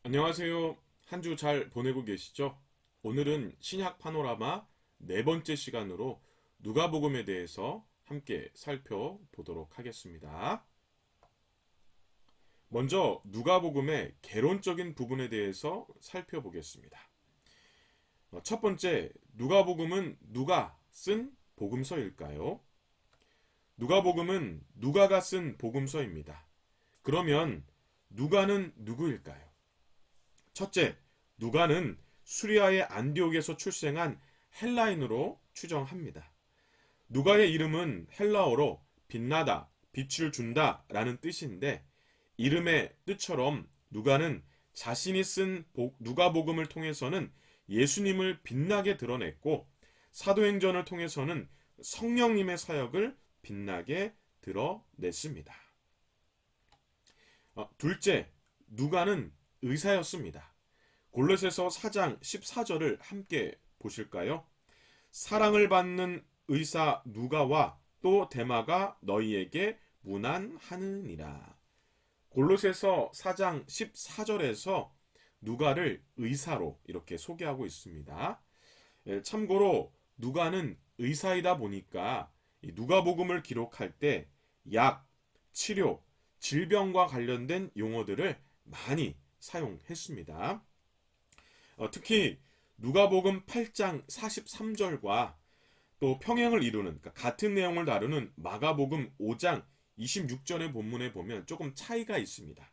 안녕하세요. 한 주 잘 보내고 계시죠? 오늘은 신약 파노라마 네 번째 시간으로 누가복음에 대해서 함께 살펴보도록 하겠습니다. 먼저 누가복음의 개론적인 부분에 대해서 살펴보겠습니다. 첫 번째, 누가복음은 누가 쓴 복음서일까요? 누가복음은 누가가 쓴 복음서입니다. 그러면 누가는 누구일까요? 첫째, 누가는 수리아의 안디옥에서 출생한 헬라인으로 추정합니다. 누가의 이름은 헬라어로 빛나다, 빛을 준다 라는 뜻인데 이름의 뜻처럼 누가는 자신이 쓴 누가복음을 통해서는 예수님을 빛나게 드러냈고 사도행전을 통해서는 성령님의 사역을 빛나게 드러냈습니다. 둘째, 누가는 의사였습니다. 골로새서 4장 14절을 함께 보실까요? 사랑을 받는 의사 누가와 또 데마가 너희에게 문안하느니라. 골로새서 4장 14절에서 누가를 의사로 이렇게 소개하고 있습니다. 참고로 누가는 의사이다 보니까 누가복음을 기록할 때 약, 치료, 질병과 관련된 용어들을 많이 사용했습니다. 특히 누가복음 8장 43절과 또 평행을 이루는 그러니까 같은 내용을 다루는 마가복음 5장 26절의 본문에 보면 조금 차이가 있습니다.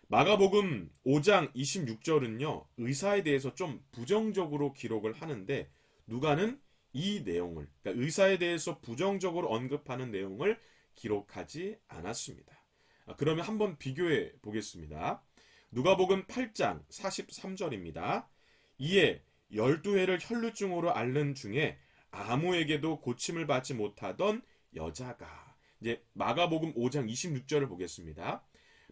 마가복음 5장 26절은요, 의사에 대해서 좀 부정적으로 기록을 하는데 누가는 이 내용을, 그러니까 의사에 대해서 부정적으로 언급하는 내용을 기록하지 않았습니다. 그러면 한번 비교해 보겠습니다. 누가복음 8장 43절입니다. 이에 12회를 혈루증으로 앓는 중에 아무에게도 고침을 받지 못하던 여자가, 이제 마가복음 5장 26절을 보겠습니다.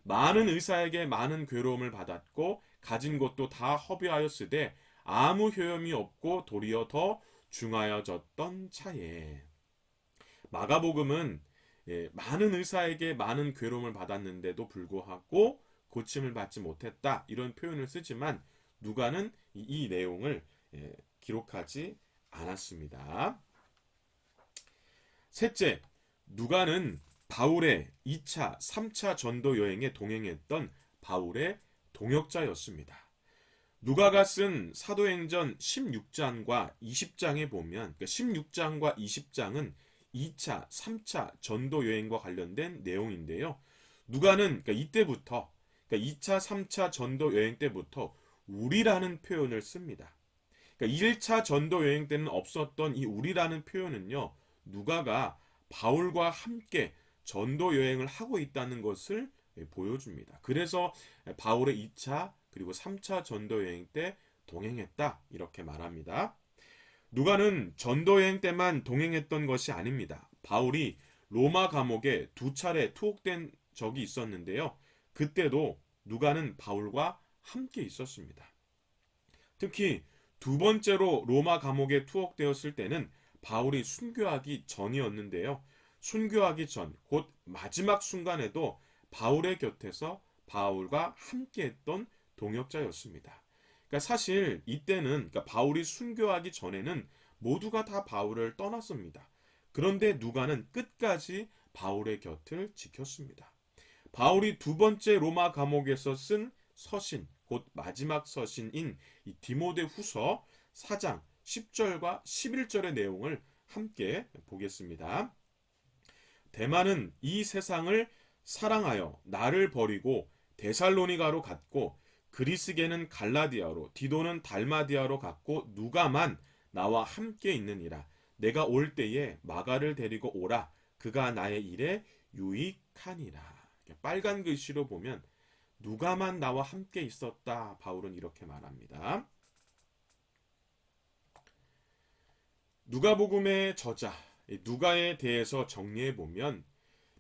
많은 의사에게 많은 괴로움을 받았고 가진 것도 다 허비하였으되 아무 효험이 없고 도리어 더 중하여졌던 차에. 마가복음은 많은 의사에게 많은 괴로움을 받았는데도 불구하고 고침을 받지 못했다 이런 표현을 쓰지만 누가는 이 내용을 기록하지 않았습니다. 셋째, 누가는 바울의 2차, 3차 전도 여행에 동행했던 바울의 동역자였습니다. 누가가 쓴 사도행전 16장과 20장에 보면 16장과 20장은 2차, 3차 전도 여행과 관련된 내용인데요. 누가는 이때부터 2차, 3차 전도 여행 때부터 우리라는 표현을 씁니다. 1차 전도 여행 때는 없었던 이 우리라는 표현은요. 누가가 바울과 함께 전도 여행을 하고 있다는 것을 보여줍니다. 그래서 바울의 2차 그리고 3차 전도 여행 때 동행했다 이렇게 말합니다. 누가는 전도 여행 때만 동행했던 것이 아닙니다. 바울이 로마 감옥에 2차례 투옥된 적이 있었는데요. 그때도 누가는 바울과 함께 있었습니다. 특히 두 번째로 로마 감옥에 투옥되었을 때는 바울이 순교하기 전이었는데요. 순교하기 전, 곧 마지막 순간에도 바울의 곁에서 바울과 함께했던 동역자였습니다. 그러니까 사실 이때는 바울이 순교하기 전에는 모두가 다 바울을 떠났습니다. 그런데 누가는 끝까지 바울의 곁을 지켰습니다. 바울이 두 번째 로마 감옥에서 쓴 서신, 곧 마지막 서신인 이 디모데 후서 4장 10절과 11절의 내용을 함께 보겠습니다. 데마는 이 세상을 사랑하여 나를 버리고 데살로니가로 갔고 그리스게는 갈라디아로 디도는 달마디아로 갔고 누가만 나와 함께 있느니라. 내가 올 때에 마가를 데리고 오라. 그가 나의 일에 유익하니라. 빨간 글씨로 보면 누가만 나와 함께 있었다. 바울은 이렇게 말합니다. 누가복음의 저자 누가에 대해서 정리해 보면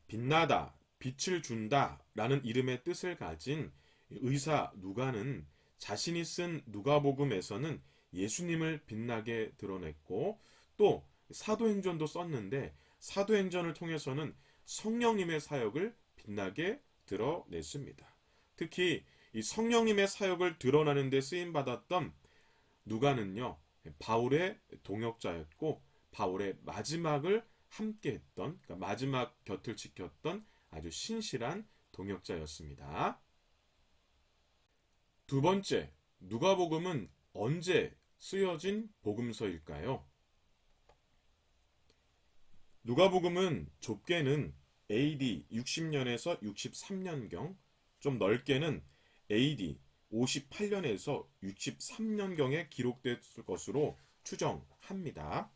빛나다, 빛을 준다 라는 이름의 뜻을 가진 의사 누가는 자신이 쓴 누가복음에서는 예수님을 빛나게 드러냈고 또 사도행전도 썼는데 사도행전을 통해서는 성령님의 사역을 빛나게 드러냈습니다. 특히 이 성령님의 사역을 드러나는 데 쓰임 받았던 누가는요, 바울의 동역자였고 바울의 마지막을 함께했던, 그러니까 마지막 곁을 지켰던 아주 신실한 동역자였습니다. 두 번째, 누가복음은 언제 쓰여진 복음서일까요? 누가복음은 좁게는 AD 60년에서 63년경, 좀 넓게는 AD 58년에서 63년경에 기록됐을 것으로 추정합니다.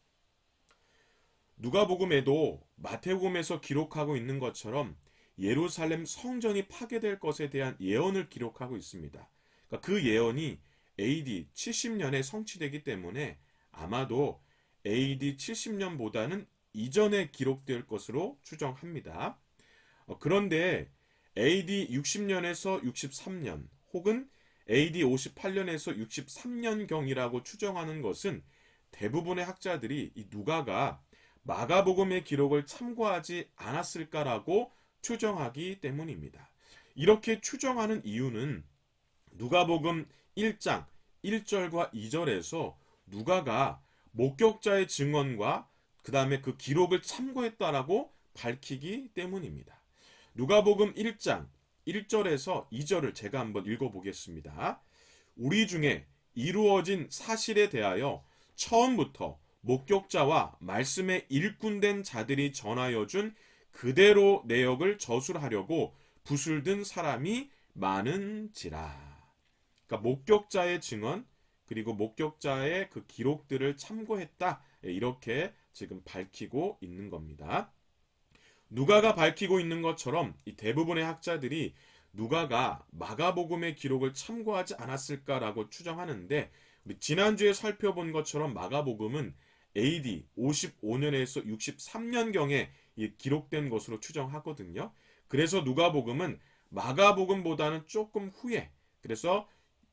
누가복음에도 마태복음에서 기록하고 있는 것처럼 예루살렘 성전이 파괴될 것에 대한 예언을 기록하고 있습니다. 그러니까 그 예언이 AD 70년에 성취되기 때문에 아마도 AD 70년보다는 이전에 기록될 것으로 추정합니다. 그런데 AD 60년에서 63년 혹은 AD 58년에서 63년경이라고 추정하는 것은 대부분의 학자들이 이 누가가 마가복음의 기록을 참고하지 않았을까라고 추정하기 때문입니다. 이렇게 추정하는 이유는 누가복음 1장 1절과 2절에서 누가가 목격자의 증언과 그 다음에 그 기록을 참고했다라고 밝히기 때문입니다. 누가복음 1장 1절에서 2절을 제가 한번 읽어보겠습니다. 우리 중에 이루어진 사실에 대하여 처음부터 목격자와 말씀에 일꾼된 자들이 전하여 준 그대로 내역을 저술하려고 붓을 든 사람이 많은지라. 그러니까 목격자의 증언 그리고 목격자의 그 기록들을 참고했다, 이렇게 지금 밝히고 있는 겁니다. 누가가 밝히고 있는 것처럼 이 대부분의 학자들이 누가가 마가복음의 기록을 참고하지 않았을까라고 추정하는데, 우리 지난주에 살펴본 것처럼 마가복음은 AD 55년에서 63년경에 기록된 것으로 추정하거든요. 그래서 누가복음은 마가복음보다는 조금 후에, 그래서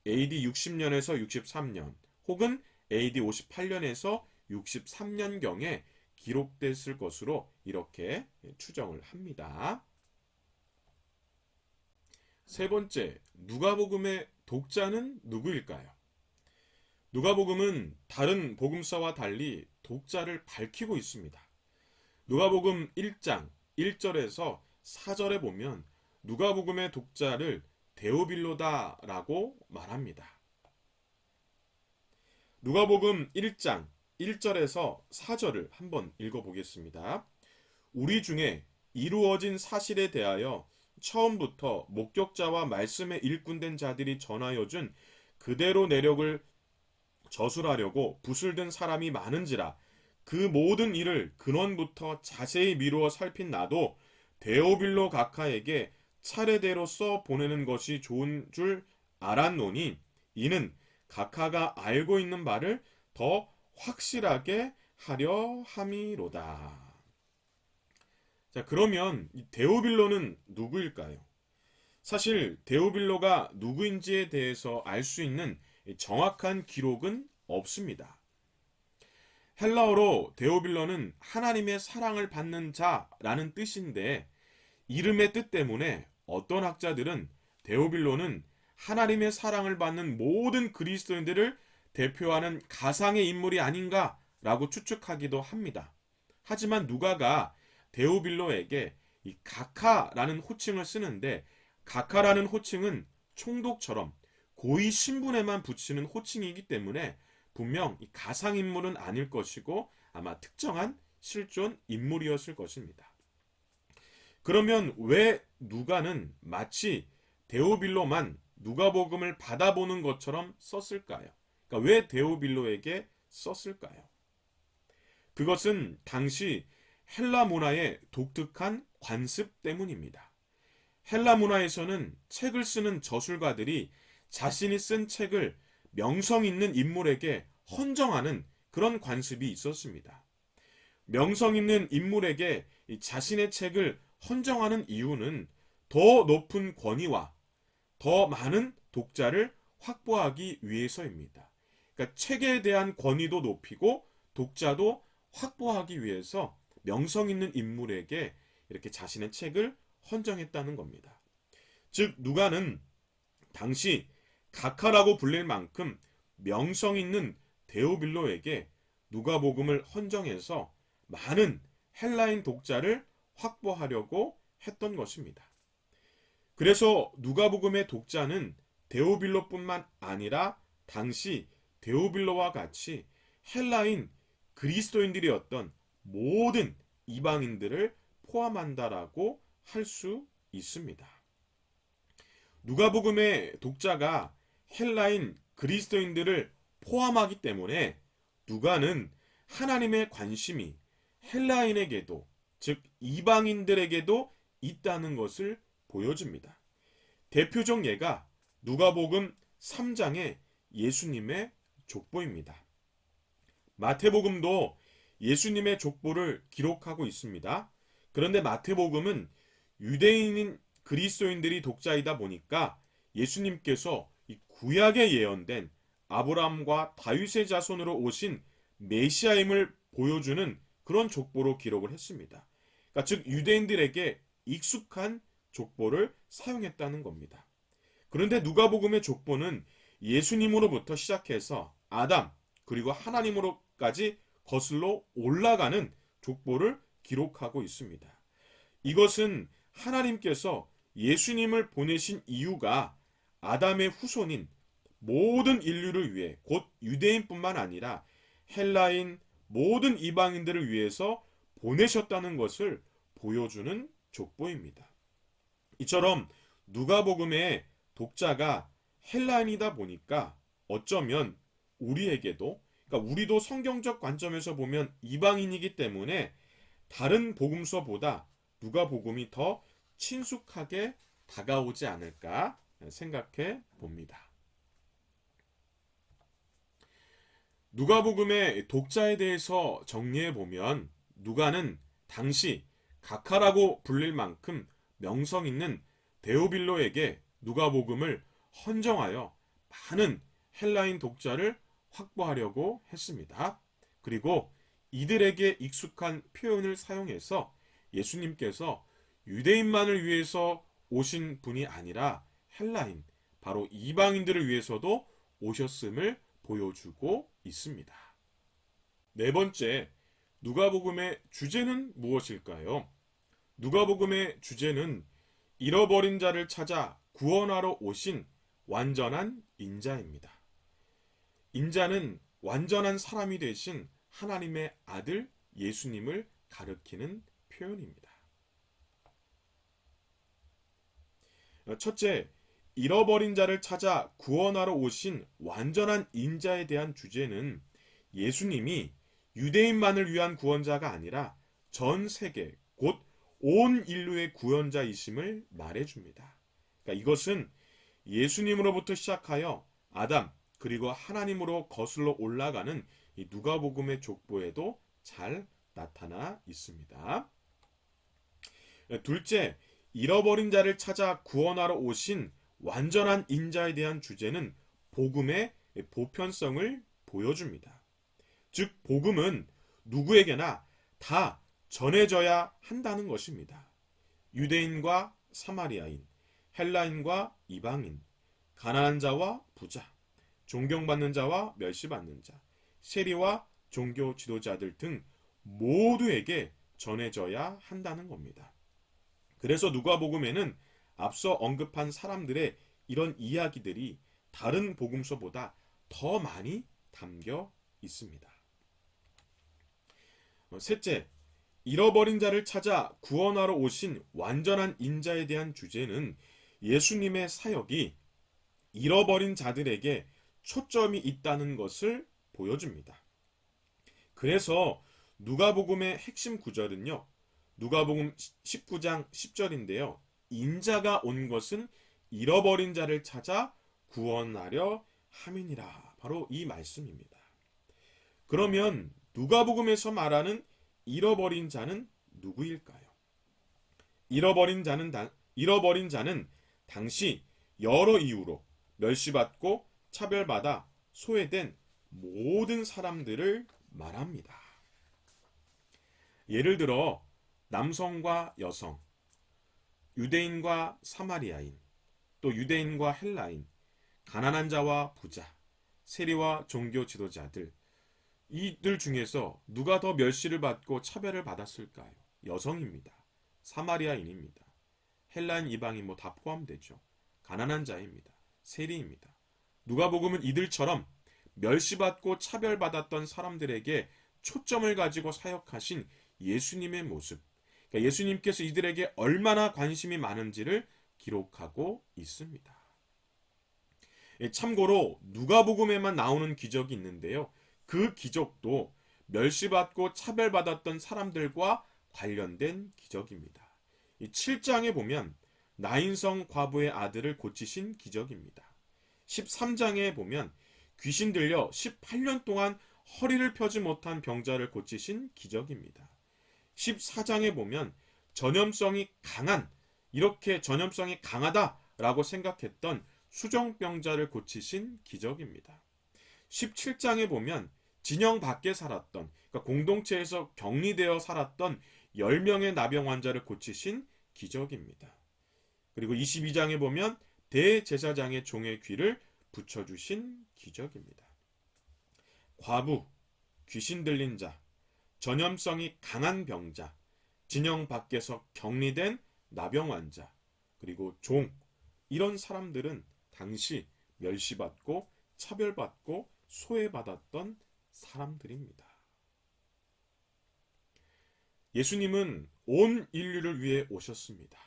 AD 60년에서 63년 혹은 AD 58년에서 63년경에 기록됐을 것으로 이렇게 추정을 합니다. 세 번째, 누가복음의 독자는 누구일까요? 누가복음은 다른 복음서와 달리 독자를 밝히고 있습니다. 누가복음 1장 1절에서 4절에 보면 누가복음의 독자를 데오빌로다라고 말합니다. 누가복음 1장 1절에서 4절을 한번 읽어보겠습니다. 우리 중에 이루어진 사실에 대하여 처음부터 목격자와 말씀에 일꾼된 자들이 전하여 준 그대로 내력을 저술하려고 붓을 든 사람이 많은지라. 그 모든 일을 근원부터 자세히 미루어 살핀 나도 데오빌로 각하에게 차례대로 써 보내는 것이 좋은 줄 알았노니 이는 각하가 알고 있는 바를 더 확실하게 하려 함이로다. 자, 그러면 이 데오빌로는 누구일까요? 사실 데오빌로가 누구인지에 대해서 알 수 있는 정확한 기록은 없습니다. 헬라어로 데오빌로는 하나님의 사랑을 받는 자라는 뜻인데, 이름의 뜻 때문에 어떤 학자들은 데오빌로는 하나님의 사랑을 받는 모든 그리스도인들을 대표하는 가상의 인물이 아닌가라고 추측하기도 합니다. 하지만 누가가 데오빌로에게 이 각하라는 호칭을 쓰는데, 각하라는 호칭은 총독처럼 고위 신분에만 붙이는 호칭이기 때문에 분명 이 가상인물은 아닐 것이고 아마 특정한 실존 인물이었을 것입니다. 그러면 왜 누가는 마치 데오빌로만 누가복음을 받아보는 것처럼 썼을까요? 그러니까 왜 데오빌로에게 썼을까요? 그것은 당시 헬라 문화의 독특한 관습 때문입니다. 헬라 문화에서는 책을 쓰는 저술가들이 자신이 쓴 책을 명성 있는 인물에게 헌정하는 그런 관습이 있었습니다. 명성 있는 인물에게 자신의 책을 헌정하는 이유는 더 높은 권위와 더 많은 독자를 확보하기 위해서입니다. 그러니까 책에 대한 권위도 높이고 독자도 확보하기 위해서 명성 있는 인물에게 이렇게 자신의 책을 헌정했다는 겁니다. 즉 누가는 당시 각하라고 불릴 만큼 명성 있는 데오빌로에게 누가복음을 헌정해서 많은 헬라인 독자를 확보하려고 했던 것입니다. 그래서 누가복음의 독자는 데오빌로뿐만 아니라 당시 데오빌로와 같이 헬라인 그리스도인들이었던 모든 이방인들을 포함한다라고 할 수 있습니다. 누가복음의 독자가 헬라인 그리스도인들을 포함하기 때문에 누가는 하나님의 관심이 헬라인에게도, 즉 이방인들에게도 있다는 것을 보여줍니다. 대표적 예가 누가복음 3장의 예수님의 족보입니다. 마태복음도 예수님의 족보를 기록하고 있습니다. 그런데 마태복음은 유대인인 그리스도인들이 독자이다 보니까 예수님께서 이 구약에 예언된 아브라함과 다윗의 자손으로 오신 메시아임을 보여주는 그런 족보로 기록을 했습니다. 그러니까 즉 유대인들에게 익숙한 족보를 사용했다는 겁니다. 그런데 누가복음의 족보는 예수님으로부터 시작해서 아담 그리고 하나님으로까지 거슬러 올라가는 족보를 기록하고 있습니다. 이것은 하나님께서 예수님을 보내신 이유가 아담의 후손인 모든 인류를 위해, 곧 유대인뿐만 아니라 헬라인 모든 이방인들을 위해서 보내셨다는 것을 보여주는 족보입니다. 이처럼 누가복음의 독자가 헬라인이다 보니까 어쩌면 우리에게도, 그러니까 우리도 성경적 관점에서 보면 이방인이기 때문에 다른 복음서보다 누가복음이 더 친숙하게 다가오지 않을까 생각해 봅니다. 누가복음의 독자에 대해서 정리해 보면 누가는 당시 각하라고 불릴 만큼 명성 있는 데오빌로에게 누가복음을 헌정하여 많은 헬라인 독자를 확보하려고 했습니다. 그리고 이들에게 익숙한 표현을 사용해서 예수님께서 유대인만을 위해서 오신 분이 아니라 헬라인, 바로 이방인들을 위해서도 오셨음을 보여주고 있습니다. 네 번째, 누가복음의 주제는 무엇일까요? 누가복음의 주제는 잃어버린 자를 찾아 구원하러 오신 완전한 인자입니다. 인자는 완전한 사람이 되신 하나님의 아들 예수님을 가리키는 표현입니다. 첫째, 잃어버린 자를 찾아 구원하러 오신 완전한 인자에 대한 주제는 예수님이 유대인만을 위한 구원자가 아니라 전 세계, 곧 온 인류의 구원자이심을 말해줍니다. 그러니까 이것은 예수님으로부터 시작하여 아담 그리고 하나님으로 거슬러 올라가는 이 누가복음의 족보에도 잘 나타나 있습니다. 둘째, 잃어버린 자를 찾아 구원하러 오신 완전한 인자에 대한 주제는 복음의 보편성을 보여줍니다. 즉 복음은 누구에게나 다 전해져야 한다는 것입니다. 유대인과 사마리아인, 헬라인과 이방인, 가난한 자와 부자, 존경받는 자와 멸시받는 자, 세리와 종교 지도자들 등 모두에게 전해져야 한다는 겁니다. 그래서 누가복음에는 앞서 언급한 사람들의 이런 이야기들이 다른 복음서보다 더 많이 담겨 있습니다. 셋째, 잃어버린 자를 찾아 구원하러 오신 완전한 인자에 대한 주제는 예수님의 사역이 잃어버린 자들에게 초점이 있다는 것을 보여줍니다. 그래서 누가복음의 핵심 구절은요, 누가복음 19장 10절인데요. 인자가 온 것은 잃어버린 자를 찾아 구원하려 함이니라. 바로 이 말씀입니다. 그러면 누가복음에서 말하는 잃어버린 자는 누구일까요? 잃어버린 자는 당시 여러 이유로 멸시받고 차별받아 소외된 모든 사람들을 말합니다. 예를 들어 남성과 여성, 유대인과 사마리아인, 또 유대인과 헬라인, 가난한 자와 부자, 세리와 종교 지도자들, 이들 중에서 누가 더 멸시를 받고 차별을 받았을까요? 여성입니다. 사마리아인입니다. 헬라인 이방인 다 포함되죠. 가난한 자입니다. 세리입니다. 누가복음은 이들처럼 멸시받고 차별받았던 사람들에게 초점을 가지고 사역하신 예수님의 모습, 그러니까 예수님께서 이들에게 얼마나 관심이 많은지를 기록하고 있습니다. 참고로 누가복음에만 나오는 기적이 있는데요. 그 기적도 멸시받고 차별받았던 사람들과 관련된 기적입니다. 7장에 보면 나인성 과부의 아들을 고치신 기적입니다. 13장에 보면 귀신 들려 18년 동안 허리를 펴지 못한 병자를 고치신 기적입니다. 14장에 보면 이렇게 전염성이 강하다라고 생각했던 수정병자를 고치신 기적입니다. 17장에 보면 진영 밖에 살았던, 그러니까 공동체에서 격리되어 살았던 10명의 나병 환자를 고치신 기적입니다. 그리고 22장에 보면 대제사장의 종의 귀를 붙여주신 기적입니다. 과부, 귀신 들린 자, 전염성이 강한 병자, 진영 밖에서 격리된 나병 환자, 그리고 종, 이런 사람들은 당시 멸시받고 차별받고 소외받았던 사람들입니다. 예수님은 온 인류를 위해 오셨습니다.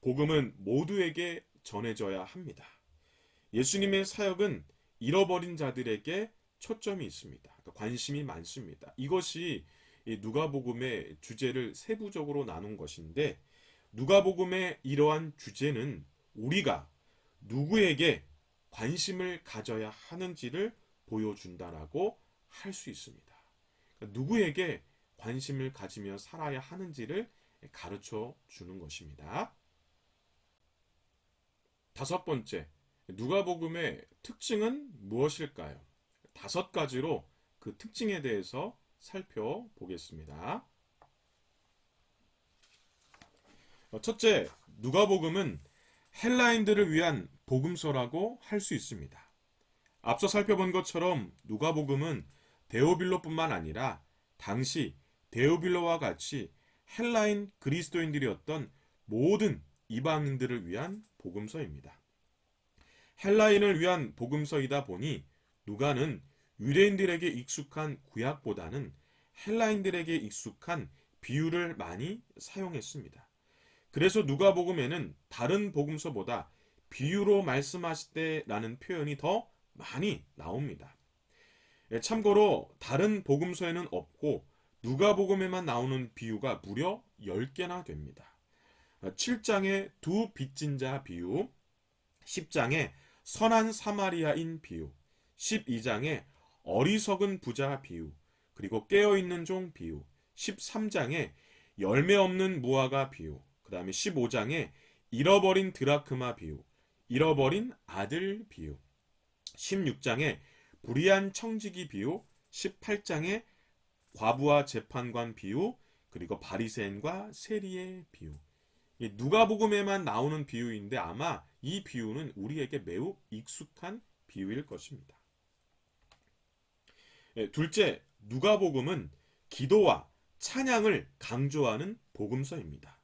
복음은 모두에게 전해져야 합니다. 예수님의 사역은 잃어버린 자들에게 초점이 있습니다. 그러니까 관심이 많습니다. 이것이 누가복음의 주제를 세부적으로 나눈 것인데, 누가복음의 이러한 주제는 우리가 누구에게 관심을 가져야 하는지를 보여준다라고 할 수 있습니다. 그러니까 누구에게 관심을 가지며 살아야 하는지를 가르쳐 주는 것입니다. 다섯 번째, 누가복음의 특징은 무엇일까요? 5가지로 그 특징에 대해서 살펴보겠습니다. 첫째, 누가복음은 헬라인들을 위한 복음서라고 할 수 있습니다. 앞서 살펴본 것처럼 누가복음은 데오빌로뿐만 아니라 당시 데오빌로와 같이 헬라인 그리스도인들이었던 모든 이방인들을 위한 복음서입니다. 헬라인을 위한 복음서이다 보니 누가는 유대인들에게 익숙한 구약보다는 헬라인들에게 익숙한 비유를 많이 사용했습니다. 그래서 누가복음에는 다른 복음서보다 비유로 말씀하실 때라는 표현이 더 많이 나옵니다. 참고로 다른 복음서에는 없고 누가복음에만 나오는 비유가 무려 10개나 됩니다. 7장의 두 빚진 자 비유, 10장의 선한 사마리아인 비유, 12장의 어리석은 부자 비유, 그리고 깨어있는 종 비유, 13장의 열매 없는 무화과 비유, 그 다음에 15장의 잃어버린 드라크마 비유, 잃어버린 아들 비유, 16장의 불의한 청지기 비유, 18장의 과부와 재판관 비유, 그리고 바리새인과 세리의 비유. 누가복음에만 나오는 비유인데 아마 이 비유는 우리에게 매우 익숙한 비유일 것입니다. 둘째, 누가복음은 기도와 찬양을 강조하는 복음서입니다.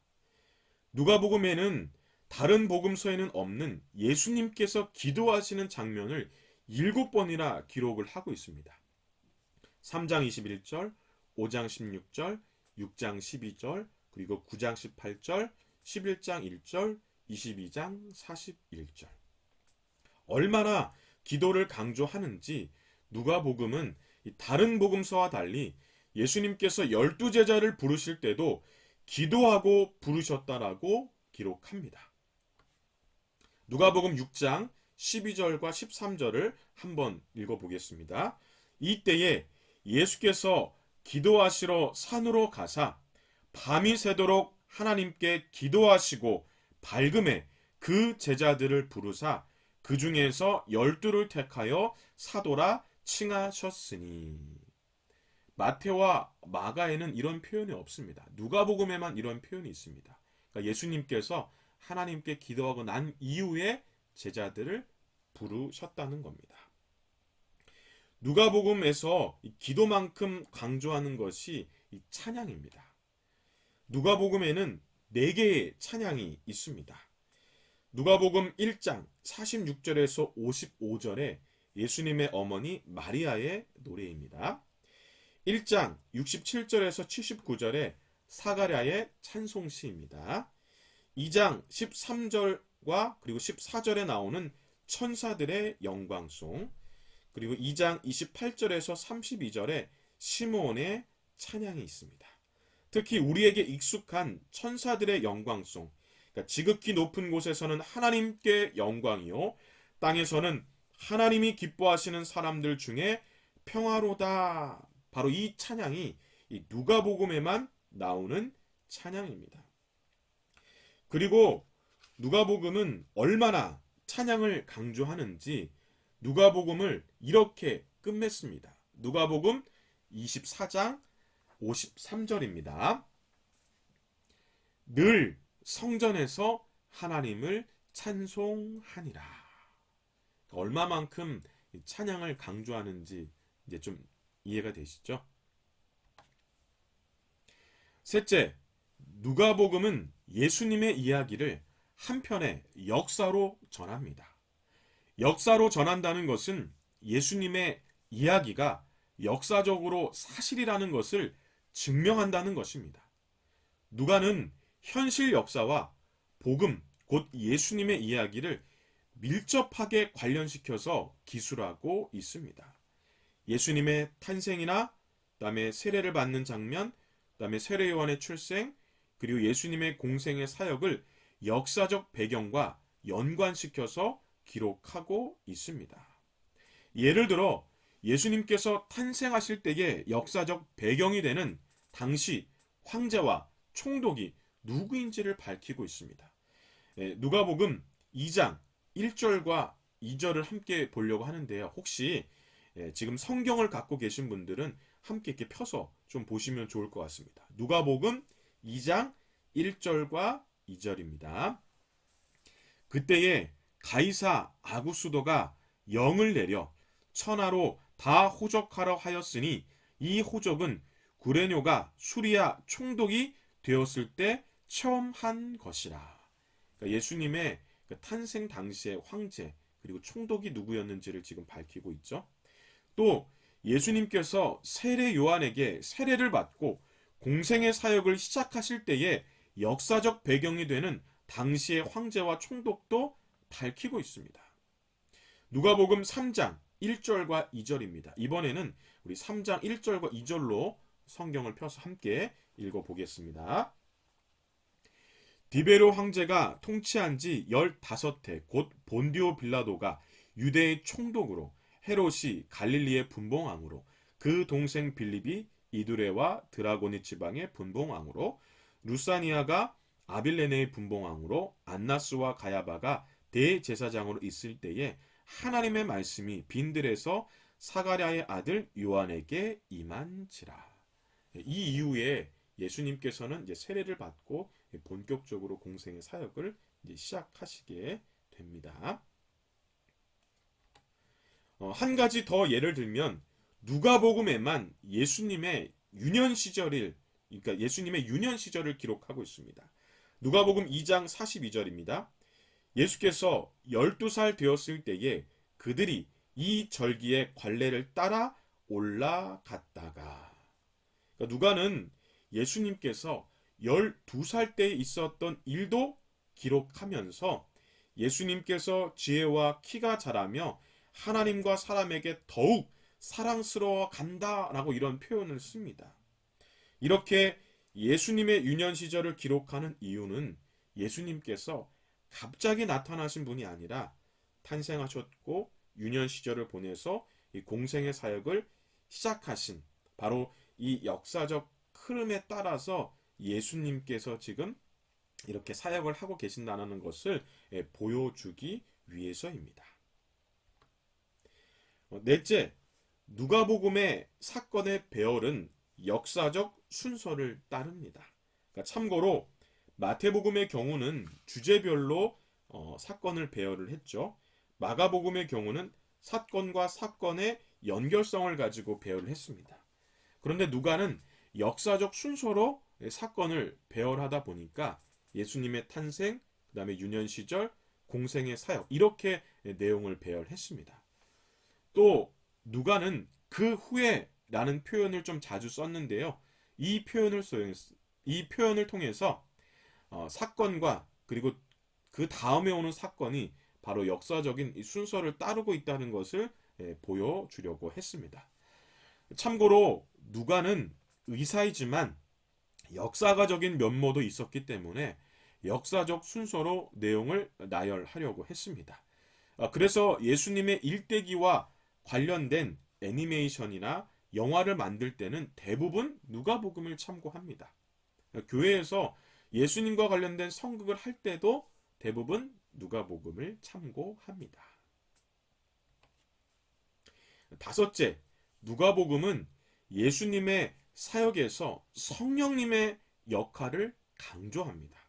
누가복음에는 다른 복음서에는 없는 예수님께서 기도하시는 장면을 7번이나 기록을 하고 있습니다. 3장 21절, 5장 16절, 6장 12절, 그리고 9장 18절, 11장 1절, 22장 41절. 얼마나 기도를 강조하는지 누가복음은 다른 복음서와 달리 예수님께서 12제자를 부르실 때도 기도하고 부르셨다라고 기록합니다. 누가복음 6장 12절과 13절을 한번 읽어보겠습니다. 이때에 예수께서 기도하시러 산으로 가사 밤이 새도록 하나님께 기도하시고 밝음에 그 제자들을 부르사 그 중에서 12를 택하여 사도라 칭하셨으니. 마태와 마가에는 이런 표현이 없습니다. 누가복음에만 이런 표현이 있습니다. 그러니까 예수님께서 하나님께 기도하고 난 이후에 제자들을 부르셨다는 겁니다. 누가복음에서 기도만큼 강조하는 것이 이 찬양입니다. 누가복음에는 4개의 찬양이 있습니다. 누가복음 1장 46절에서 55절에 예수님의 어머니 마리아의 노래입니다. 1장 67절에서 79절에 사가랴의 찬송시입니다. 2장 13절과 그리고 14절에 나오는 천사들의 영광송, 그리고 2장 28절에서 32절에 시므온의 찬양이 있습니다. 특히 우리에게 익숙한 천사들의 영광송, 그러니까 지극히 높은 곳에서는 하나님께 영광이요 땅에서는 하나님이 기뻐하시는 사람들 중에 평화로다. 바로 이 찬양이 이 누가복음에만 나오는 찬양입니다. 그리고 누가복음은 얼마나 찬양을 강조하는지 누가복음을 이렇게 끝맺습니다. 누가복음 24장 53절입니다. 늘 성전에서 하나님을 찬송하니라. 얼마만큼 찬양을 강조하는지 이제 좀 이해가 되시죠? 셋째, 누가복음은 예수님의 이야기를 한편의 역사로 전합니다. 역사로 전한다는 것은 예수님의 이야기가 역사적으로 사실이라는 것을 증명한다는 것입니다. 누가는 현실 역사와 복음, 곧 예수님의 이야기를 밀접하게 관련시켜서 기술하고 있습니다. 예수님의 탄생이나 그다음에 세례를 받는 장면, 그다음에 세례 요한의 출생, 그리고 예수님의 공생의 사역을 역사적 배경과 연관시켜서 기록하고 있습니다. 예를 들어 예수님께서 탄생하실 때의 역사적 배경이 되는 당시 황제와 총독이 누구인지를 밝히고 있습니다. 누가복음 2장 1절과 2절을 함께 보려고 하는데요. 혹시 지금 성경을 갖고 계신 분들은 함께 이렇게 펴서 좀 보시면 좋을 것 같습니다. 누가복음 2장 1절과 2절입니다. 그때에 가이사 아구수도가 영을 내려 천하로 다 호적하러 하였으니 이 호적은 구레뇨가 수리아 총독이 되었을 때 처음 한 것이라. 그러니까 예수님의 탄생 당시의 황제 그리고 총독이 누구였는지를 지금 밝히고 있죠. 또 예수님께서 세례 요한에게 세례를 받고 공생의 사역을 시작하실 때의 역사적 배경이 되는 당시의 황제와 총독도 밝히고 있습니다. 누가복음 3장 1절과 2절입니다. 이번에는 우리 3장 1절과 2절로 성경을 펴서 함께 읽어보겠습니다. 디베로 황제가 통치한 지 15해 곧 본디오 빌라도가 유대의 총독으로 헤롯이 갈릴리의 분봉왕으로 그 동생 빌립이 이두레와 드라고니 지방의 분봉왕으로 루사니아가 아빌레네의 분봉왕으로 안나스와 가야바가 대제사장으로 있을 때에 하나님의 말씀이 빈들에서 사가랴의 아들 요한에게 임한지라. 이 이후에 예수님께서는 이제 세례를 받고 본격적으로 공생의 사역을 이제 시작하시게 됩니다. 한 가지 더 예를 들면 누가복음에만 예수님의 유년 시절을 기록하고 있습니다. 누가복음 2장 42절입니다. 예수께서 12살 되었을 때에 그들이 이 절기의 관례를 따라 올라갔다가, 그러니까 누가는 예수님께서 12살 때 있었던 일도 기록하면서 예수님께서 지혜와 키가 자라며 하나님과 사람에게 더욱 사랑스러워 간다라고 이런 표현을 씁니다. 이렇게 예수님의 유년 시절을 기록하는 이유는 예수님께서 갑자기 나타나신 분이 아니라 탄생하셨고 유년 시절을 보내서 이 공생의 사역을 시작하신 바로 이 역사적 흐름에 따라서 예수님께서 지금 이렇게 사역을 하고 계신다는 것을 보여주기 위해서입니다. 넷째, 누가복음의 사건의 배열은 역사적 순서를 따릅니다. 그러니까 참고로 마태복음의 경우는 주제별로 사건을 배열을 했죠. 마가복음의 경우는 사건과 사건의 연결성을 가지고 배열을 했습니다. 그런데 누가는 역사적 순서로 사건을 배열하다 보니까 예수님의 탄생, 그 다음에 유년 시절, 공생의 사역 이렇게 내용을 배열했습니다. 또 누가는 그 후에 라는 표현을 좀 자주 썼는데요. 이 표현을 통해서 사건과 그리고 그 다음에 오는 사건이 바로 역사적인 이 순서를 따르고 있다는 것을 보여주려고 했습니다. 참고로 누가는 의사이지만 역사가적인 면모도 있었기 때문에 역사적 순서로 내용을 나열하려고 했습니다. 그래서 예수님의 일대기와 관련된 애니메이션이나 영화를 만들 때는 대부분 누가복음을 참고합니다. 교회에서 예수님과 관련된 성극을 할 때도 대부분 누가복음을 참고합니다. 다섯째, 누가복음은 예수님의 사역에서 성령님의 역할을 강조합니다.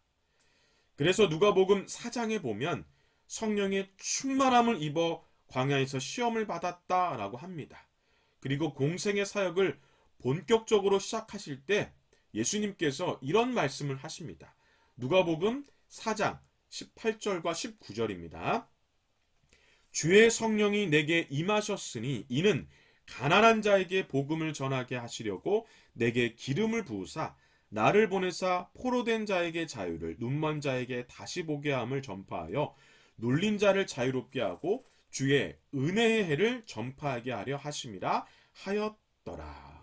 그래서 누가복음 4장에 보면 성령의 충만함을 입어 광야에서 시험을 받았다라고 합니다. 그리고 공생의 사역을 본격적으로 시작하실 때 예수님께서 이런 말씀을 하십니다. 누가복음 4장 18절과 19절입니다. 주의 성령이 내게 임하셨으니 이는 가난한 자에게 복음을 전하게 하시려고 내게 기름을 부으사 나를 보내사 포로된 자에게 자유를 눈먼 자에게 다시 보게 함을 전파하여 눌린 자를 자유롭게 하고 주의 은혜의 해를 전파하게 하려 하심이라 하였더라.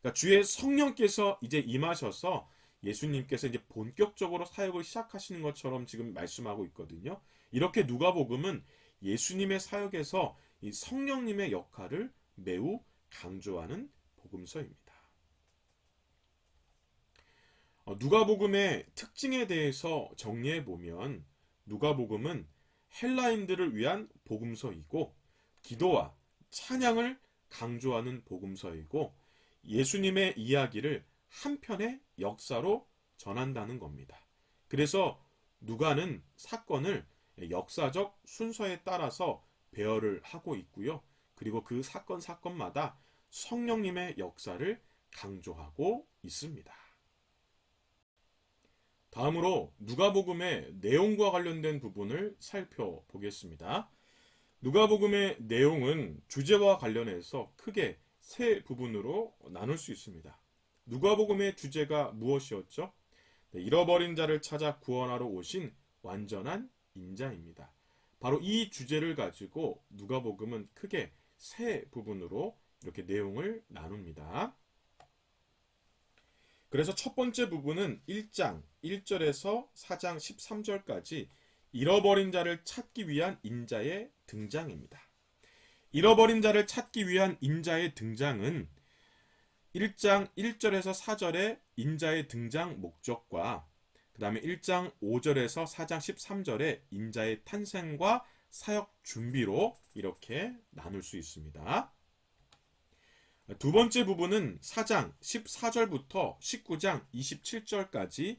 그러니까 주의 성령께서 이제 임하셔서 예수님께서 이제 본격적으로 사역을 시작하시는 것처럼 지금 말씀하고 있거든요. 이렇게 누가복음은 예수님의 사역에서 이 성령님의 역할을 매우 강조하는 복음서입니다. 누가복음의 특징에 대해서 정리해 보면 누가복음은 헬라인들을 위한 복음서이고 기도와 찬양을 강조하는 복음서이고 예수님의 이야기를 한 편의 역사로 전한다는 겁니다. 그래서 누가는 사건을 역사적 순서에 따라서 배열을 하고 있고요. 그리고 그 사건마다 성령님의 역사를 강조하고 있습니다. 다음으로 누가복음의 내용과 관련된 부분을 살펴보겠습니다. 누가복음의 내용은 주제와 관련해서 크게 세 부분으로 나눌 수 있습니다. 누가복음의 주제가 무엇이었죠? 잃어버린 자를 찾아 구원하러 오신 완전한 인자입니다. 바로 이 주제를 가지고 누가복음은 크게 세 부분으로 이렇게 내용을 나눕니다. 그래서 첫 번째 부분은 1장 1절에서 4장 13절까지 잃어버린 자를 찾기 위한 인자의 등장입니다. 잃어버린 자를 찾기 위한 인자의 등장은 1장 1절에서 4절의 인자의 등장 목적과 그 다음에 1장 5절에서 4장 13절의 인자의 탄생과 사역 준비로 이렇게 나눌 수 있습니다. 두 번째 부분은 4장 14절부터 19장 27절까지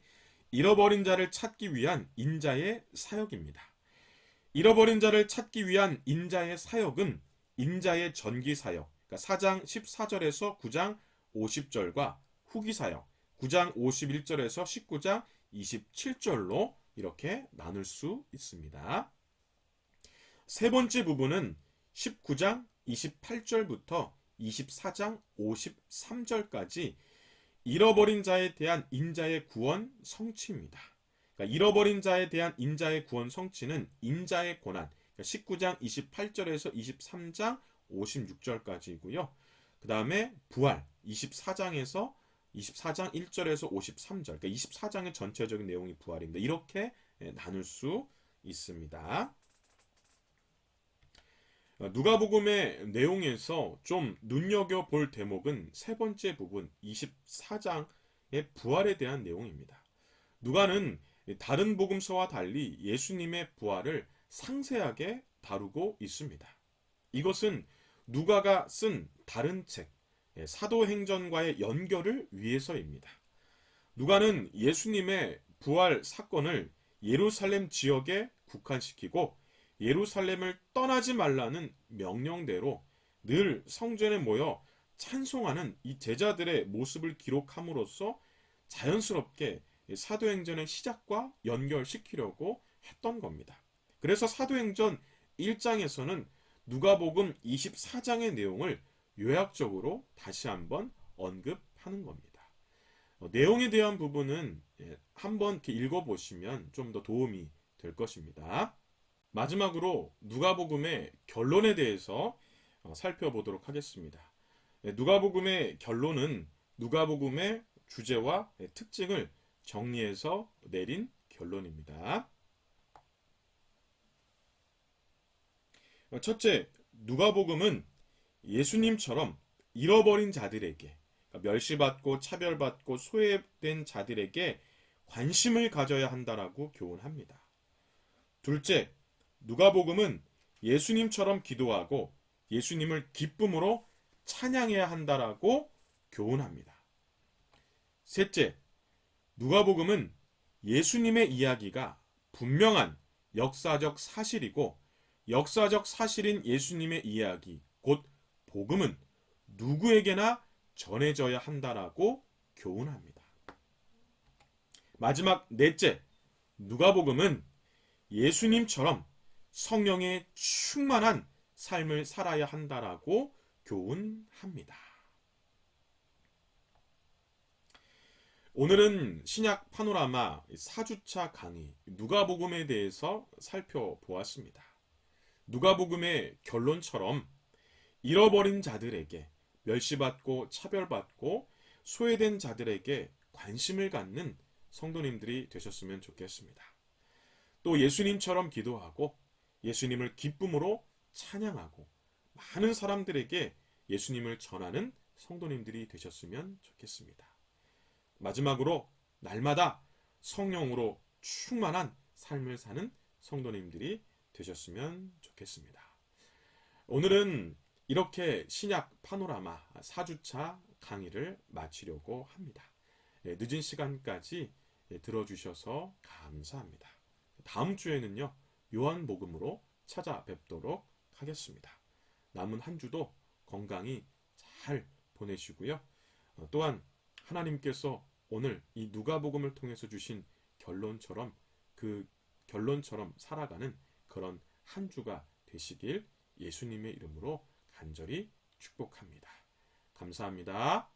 잃어버린 자를 찾기 위한 인자의 사역입니다. 잃어버린 자를 찾기 위한 인자의 사역은 인자의 전기 사역, 그러니까 4장 14절에서 9장 50절과 후기 사역, 9장 51절에서 19장 27절로 이렇게 나눌 수 있습니다. 세 번째 부분은 19장 28절부터 24장 53절까지 잃어버린 자에 대한 인자의 구원 성취입니다. 그러니까 잃어버린 자에 대한 인자의 구원 성취는 인자의 고난, 그러니까 19장 28절에서 23장 56절까지이고요. 그 다음에 부활 24장 1절에서 53절, 그러니까 24장의 전체적인 내용이 부활입니다. 이렇게 나눌 수 있습니다. 누가복음의 내용에서 좀 눈여겨볼 대목은 세 번째 부분 24장의 부활에 대한 내용입니다. 누가는 다른 복음서와 달리 예수님의 부활을 상세하게 다루고 있습니다. 이것은 누가가 쓴 다른 책 사도행전과의 연결을 위해서입니다. 누가는 예수님의 부활 사건을 예루살렘 지역에 국한시키고 예루살렘을 떠나지 말라는 명령대로 늘 성전에 모여 찬송하는 이 제자들의 모습을 기록함으로써 자연스럽게 사도행전의 시작과 연결시키려고 했던 겁니다. 그래서 사도행전 1장에서는 누가복음 24장의 내용을 요약적으로 다시 한번 언급하는 겁니다. 내용에 대한 부분은 한번 이렇게 읽어보시면 좀 더 도움이 될 것입니다. 마지막으로 누가복음의 결론에 대해서 살펴보도록 하겠습니다. 누가복음의 결론은 누가복음의 주제와 특징을 정리해서 내린 결론입니다. 첫째, 누가복음은 예수님처럼 잃어버린 자들에게, 멸시받고 차별받고 소외된 자들에게 관심을 가져야 한다라고 교훈합니다. 둘째, 누가복음은 예수님처럼 기도하고 예수님을 기쁨으로 찬양해야 한다라고 교훈합니다. 셋째, 누가복음은 예수님의 이야기가 분명한 역사적 사실이고 역사적 사실인 예수님의 이야기, 곧 복음은 누구에게나 전해져야 한다라고 교훈합니다. 마지막 넷째, 누가복음은 예수님처럼 성령에 충만한 삶을 살아야 한다라고 교훈합니다. 오늘은 신약 파노라마 4주차 강의 누가복음에 대해서 살펴보았습니다. 누가복음의 결론처럼 잃어버린 자들에게, 멸시받고 차별받고 소외된 자들에게 관심을 갖는 성도님들이 되셨으면 좋겠습니다. 또 예수님처럼 기도하고 예수님을 기쁨으로 찬양하고 많은 사람들에게 예수님을 전하는 성도님들이 되셨으면 좋겠습니다. 마지막으로 날마다 성령으로 충만한 삶을 사는 성도님들이 되셨으면 좋겠습니다. 오늘은 이렇게 신약 파노라마 4주차 강의를 마치려고 합니다. 늦은 시간까지 들어주셔서 감사합니다. 다음 주에는요, 요한복음으로 찾아뵙도록 하겠습니다. 남은 한 주도 건강히 잘 보내시고요. 또한 하나님께서 오늘 이 누가복음을 통해서 주신 결론처럼 그 결론처럼 살아가는 그런 한 주가 되시길 예수님의 이름으로 간절히 축복합니다. 감사합니다.